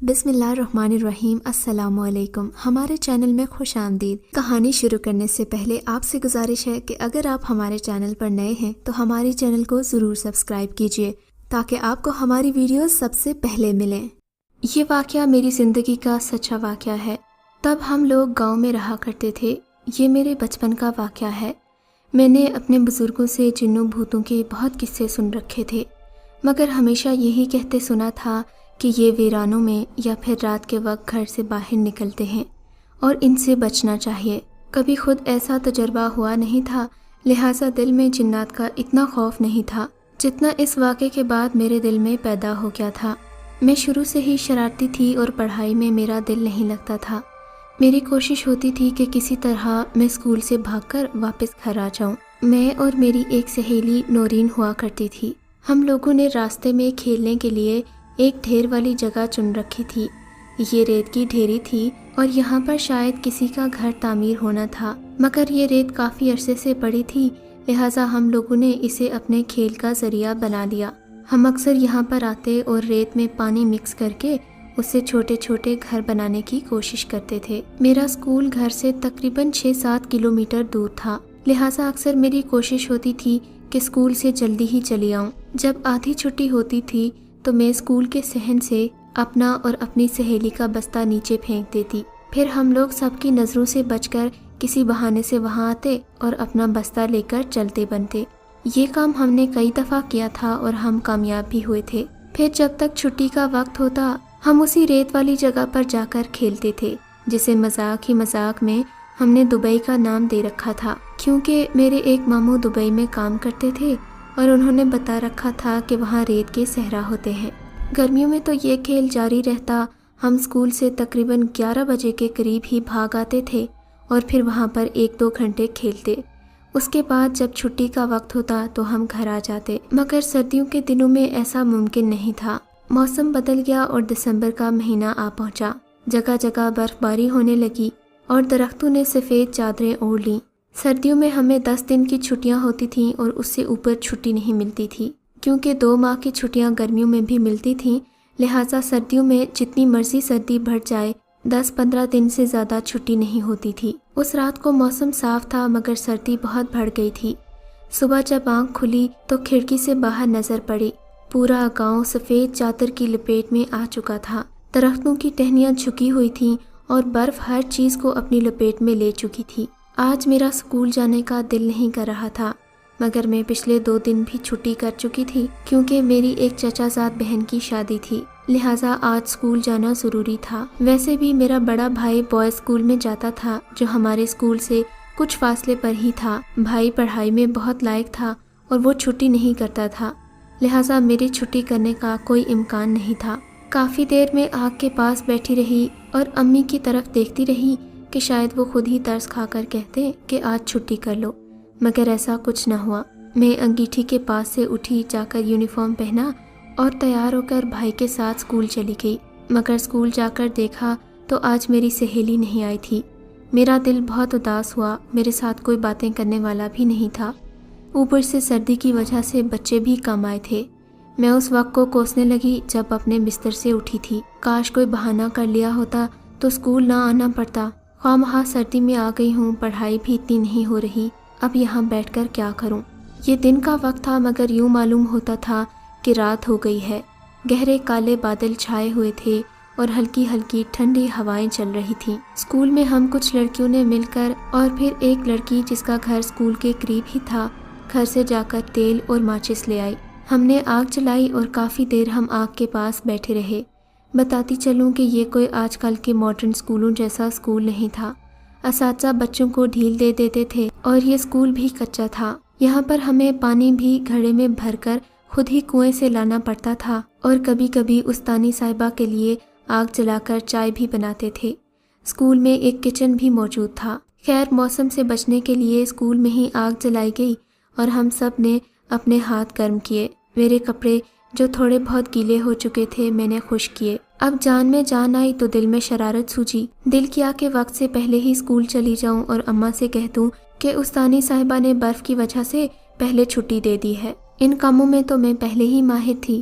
بسم اللہ الرحمن الرحیم۔ السلام علیکم۔ ہمارے چینل میں خوش آمدید۔ کہانی شروع کرنے سے پہلے آپ سے گزارش ہے کہ اگر آپ ہمارے چینل پر نئے ہیں تو ہمارے چینل کو ضرور سبسکرائب کیجیے تاکہ آپ کو ہماری ویڈیوز سب سے پہلے ملیں۔ یہ واقعہ میری زندگی کا سچا واقعہ ہے۔ تب ہم لوگ گاؤں میں رہا کرتے تھے۔ یہ میرے بچپن کا واقعہ ہے۔ میں نے اپنے بزرگوں سے جنوں بھوتوں کے بہت قصے سن رکھے تھے، مگر ہمیشہ یہی کہتے سنا تھا کہ یہ ویرانوں میں یا پھر رات کے وقت گھر سے باہر نکلتے ہیں اور ان سے بچنا چاہیے۔ کبھی خود ایسا تجربہ ہوا نہیں تھا، لہٰذا دل میں جنات کا اتنا خوف نہیں تھا جتنا اس واقعے کے بعد میرے دل میں پیدا ہو گیا تھا۔ میں شروع سے ہی شرارتی تھی اور پڑھائی میں میرا دل نہیں لگتا تھا۔ میری کوشش ہوتی تھی کہ کسی طرح میں اسکول سے بھاگ کر واپس گھر آ جاؤں۔ میں اور میری ایک سہیلی نورین ہوا کرتی تھی۔ ہم لوگوں نے راستے میں کھیلنے کے لیے ایک ڈھیر والی جگہ چن رکھی تھی۔ یہ ریت کی ڈھیری تھی اور یہاں پر شاید کسی کا گھر تعمیر ہونا تھا، مگر یہ ریت کافی عرصے سے پڑی تھی، لہٰذا ہم لوگوں نے اسے اپنے کھیل کا ذریعہ بنا لیا۔ ہم اکثر یہاں پر آتے اور ریت میں پانی مکس کر کے اس سے چھوٹے چھوٹے گھر بنانے کی کوشش کرتے تھے۔ میرا اسکول گھر سے تقریباً 6-7 کلومیٹر دور تھا، لہٰذا اکثر میری کوشش ہوتی تھی کہ اسکول سے جلدی ہی چلی آؤں۔ جب آدھی چھٹی ہوتی تھی تو میں اسکول کے صحن سے اپنا اور اپنی سہیلی کا بستہ نیچے پھینک دیتی، پھر ہم لوگ سب کی نظروں سے بچ کر کسی بہانے سے وہاں آتے اور اپنا بستہ لے کر چلتے بنتے۔ یہ کام ہم نے کئی دفعہ کیا تھا اور ہم کامیاب بھی ہوئے تھے۔ پھر جب تک چھٹی کا وقت ہوتا ہم اسی ریت والی جگہ پر جا کر کھیلتے تھے، جسے مذاق ہی مذاق میں ہم نے دبئی کا نام دے رکھا تھا، کیونکہ میرے ایک ماموں دبئی میں کام کرتے تھے اور انہوں نے بتا رکھا تھا کہ وہاں ریت کے صحرا ہوتے ہیں۔ گرمیوں میں تو یہ کھیل جاری رہتا۔ ہم اسکول سے تقریباً 11 بجے کے قریب ہی بھاگ آتے تھے اور پھر وہاں پر 1-2 گھنٹے کھیلتے۔ اس کے بعد جب چھٹی کا وقت ہوتا تو ہم گھر آ جاتے، مگر سردیوں کے دنوں میں ایسا ممکن نہیں تھا۔ موسم بدل گیا اور دسمبر کا مہینہ آ پہنچا۔ جگہ جگہ برف باری ہونے لگی اور درختوں نے سفید چادریں اوڑھ لیں۔ سردیوں میں ہمیں 10 دن کی چھٹیاں ہوتی تھیں اور اس سے اوپر چھٹی نہیں ملتی تھی، کیونکہ 2 ماہ کی چھٹیاں گرمیوں میں بھی ملتی تھیں، لہٰذا سردیوں میں جتنی مرضی سردی بڑھ جائے 10-15 دن سے زیادہ چھٹی نہیں ہوتی تھی۔ اس رات کو موسم صاف تھا مگر سردی بہت بڑھ گئی تھی۔ صبح جب آنکھ کھلی تو کھڑکی سے باہر نظر پڑی، پورا گاؤں سفید چادر کی لپیٹ میں آ چکا تھا۔ درختوں کی ٹہنیاں جھکی ہوئی تھیں اور برف ہر چیز کو اپنی لپیٹ میں لے چکی تھی۔ آج میرا اسکول جانے کا دل نہیں کر رہا تھا، مگر میں پچھلے 2 دن بھی چھٹی کر چکی تھی، کیونکہ میری ایک چچا زاد بہن کی شادی تھی، لہٰذا آج اسکول جانا ضروری تھا۔ ویسے بھی میرا بڑا بھائی بوائز اسکول میں جاتا تھا، جو ہمارے اسکول سے کچھ فاصلے پر ہی تھا۔ بھائی پڑھائی میں بہت لائق تھا اور وہ چھٹی نہیں کرتا تھا، لہٰذا میری چھٹی کرنے کا کوئی امکان نہیں تھا۔ کافی دیر میں آگ کے پاس بیٹھی رہی اور امی کی طرف دیکھتی رہی کہ شاید وہ خود ہی ترس کھا کر کہتے کہ آج چھٹی کر لو، مگر ایسا کچھ نہ ہوا۔ میں انگیٹھی کے پاس سے اٹھی، جا کر یونیفارم پہنا اور تیار ہو کر بھائی کے ساتھ اسکول چلی گئی، مگر اسکول جا کر دیکھا تو آج میری سہیلی نہیں آئی تھی۔ میرا دل بہت اداس ہوا، میرے ساتھ کوئی باتیں کرنے والا بھی نہیں تھا، اوپر سے سردی کی وجہ سے بچے بھی کم آئے تھے۔ میں اس وقت کو کوسنے لگی جب اپنے بستر سے اٹھی تھی۔ کاش کوئی بہانہ کر لیا ہوتا تو اسکول نہ آنا پڑتا۔ خواہ مخواہ سردی میں آ گئی ہوں، پڑھائی بھی اتنی نہیں ہو رہی، اب یہاں بیٹھ کر کیا کروں۔ یہ دن کا وقت تھا مگر یوں معلوم ہوتا تھا کہ رات ہو گئی ہے۔ گہرے کالے بادل چھائے ہوئے تھے اور ہلکی ہلکی ٹھنڈی ہوائیں چل رہی تھیں۔ اسکول میں ہم کچھ لڑکیوں نے مل کر اور پھر ایک لڑکی جس کا گھر اسکول کے قریب ہی تھا، گھر سے جا کر تیل اور ماچس لے آئی۔ ہم نے آگ جلائی اور کافی دیر ہم آگ کے پاس بیٹھے رہے۔ بتاتی چلوں کہ یہ کوئی آج کل کے ماڈرن اسکولوں جیسا اسکول نہیں تھا۔ اساتذہ بچوں کو ڈھیل دے دیتے تھے اور یہ اسکول بھی کچا تھا۔ یہاں پر ہمیں پانی بھی گھڑے میں بھر کر خود ہی کنویں سے لانا پڑتا تھا اور کبھی کبھی استانی صاحبہ کے لیے آگ جلا کر چائے بھی بناتے تھے۔ اسکول میں ایک کچن بھی موجود تھا۔ خیر، موسم سے بچنے کے لیے اسکول میں ہی آگ جلائی گئی اور ہم سب نے اپنے ہاتھ گرم کیے۔ میرے کپڑے جو تھوڑے بہت گیلے ہو چکے تھے میں نے خشک کیے۔ اب جان میں جان آئی تو دل میں شرارت سوجی۔ دل کیا کہ وقت سے پہلے ہی اسکول چلی جاؤں اور اماں سے کہہ دوں کہ استانی صاحبہ نے برف کی وجہ سے پہلے چھٹی دے دی ہے۔ ان کاموں میں تو میں پہلے ہی ماہر تھی،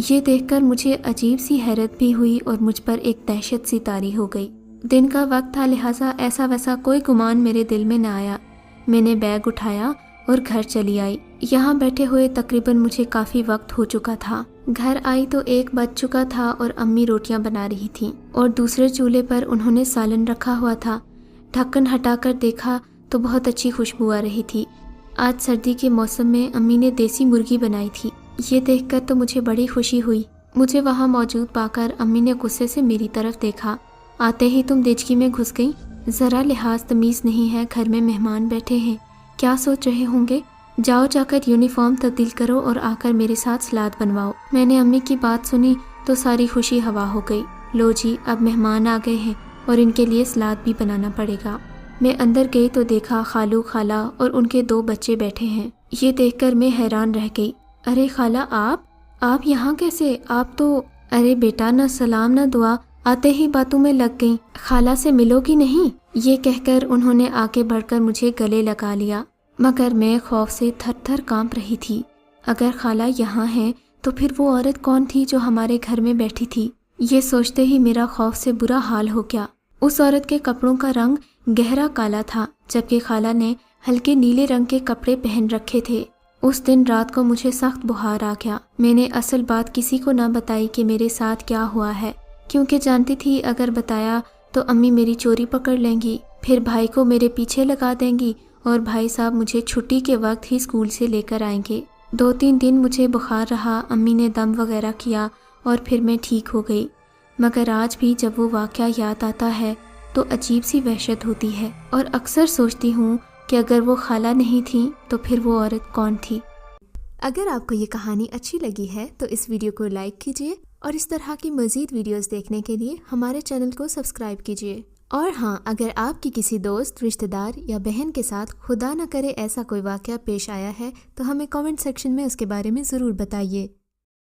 یہ دیکھ کر مجھے عجیب سی حیرت بھی ہوئی اور مجھ پر ایک دہشت سی طاری ہو گئی۔ دن کا وقت تھا، لہٰذا ایسا ویسا کوئی گمان میرے دل میں نہ آیا۔ میں نے بیگ اٹھایا اور گھر چلی آئی۔ یہاں بیٹھے ہوئے تقریباً مجھے کافی وقت ہو چکا تھا۔ گھر آئی تو 1 بج چکا تھا اور امی روٹیاں بنا رہی تھیں اور دوسرے چولہے پر انہوں نے سالن رکھا ہوا تھا۔ ڈھکن ہٹا کر دیکھا تو بہت اچھی خوشبو آ رہی تھی۔ آج سردی کے موسم میں امی نے دیسی مرغی بنائی تھی۔ یہ دیکھ کر تو مجھے بڑی خوشی ہوئی۔ مجھے وہاں موجود پا کر امی نے غصے سے میری طرف دیکھا۔ آتے ہی تم دیچکی میں گھس گئی؟ ذرا لحاظ تمیز نہیں ہے، گھر میں مہمان بیٹھے ہیں، کیا سوچ رہے ہوں گے؟ جاؤ جا کر یونیفارم تبدیل کرو اور آ کر میرے ساتھ سلاد بنواؤ۔ میں نے امی کی بات سنی تو ساری خوشی ہوا ہو گئی۔ لو جی، اب مہمان آ گئے ہیں اور ان کے لیے سلاد بھی بنانا پڑے گا۔ میں اندر گئی تو دیکھا خالو، خالہ اور ان کے 2 بچے بیٹھے ہیں۔ یہ دیکھ کر میں حیران رہ گئی۔ ارے خالہ، آپ یہاں کیسے؟ آپ تو… ارے بیٹا، نہ سلام نہ دعا، آتے ہی باتوں میں لگ گئیں۔ خالہ سے ملو گی نہیں؟ یہ کہہ کر انہوں نے آگے بڑھ کر مجھے گلے لگا لیا، مگر میں خوف سے تھر تھر کانپ رہی تھی۔ اگر خالہ یہاں ہیں تو پھر وہ عورت کون تھی جو ہمارے گھر میں بیٹھی تھی؟ یہ سوچتے ہی میرا خوف سے برا حال ہو گیا۔ اس عورت کے کپڑوں کا رنگ گہرا کالا تھا، جبکہ خالہ نے ہلکے نیلے رنگ کے کپڑے پہن رکھے تھے۔ اس دن رات کو مجھے سخت بخار آ گیا۔ میں نے اصل بات کسی کو نہ بتائی کہ میرے ساتھ کیا ہوا ہے، کیونکہ جانتی تھی اگر بتایا تو امی میری چوری پکڑ لیں گی، پھر بھائی کو میرے پیچھے لگا دیں گی اور بھائی صاحب مجھے چھٹی کے وقت ہی اسکول سے لے کر آئیں گے۔ 2-3 دن مجھے بخار رہا، امی نے دم وغیرہ کیا اور پھر میں ٹھیک ہو گئی، مگر آج بھی جب وہ واقعہ یاد آتا ہے تو عجیب سی وحشت ہوتی ہے اور اکثر سوچتی ہوں کہ اگر وہ خالہ نہیں تھیں تو پھر وہ عورت کون تھی۔ اگر آپ کو یہ کہانی اچھی لگی ہے تو اس ویڈیو کو لائک کیجیے اور اس طرح کی مزید ویڈیوز دیکھنے کے لیے ہمارے چینل کو سبسکرائب کیجیے۔ اور ہاں، اگر آپ کی کسی دوست، رشتہ دار یا بہن کے ساتھ خدا نہ کرے ایسا کوئی واقعہ پیش آیا ہے تو ہمیں کامنٹ سیکشن میں اس کے بارے میں ضرور بتائیے۔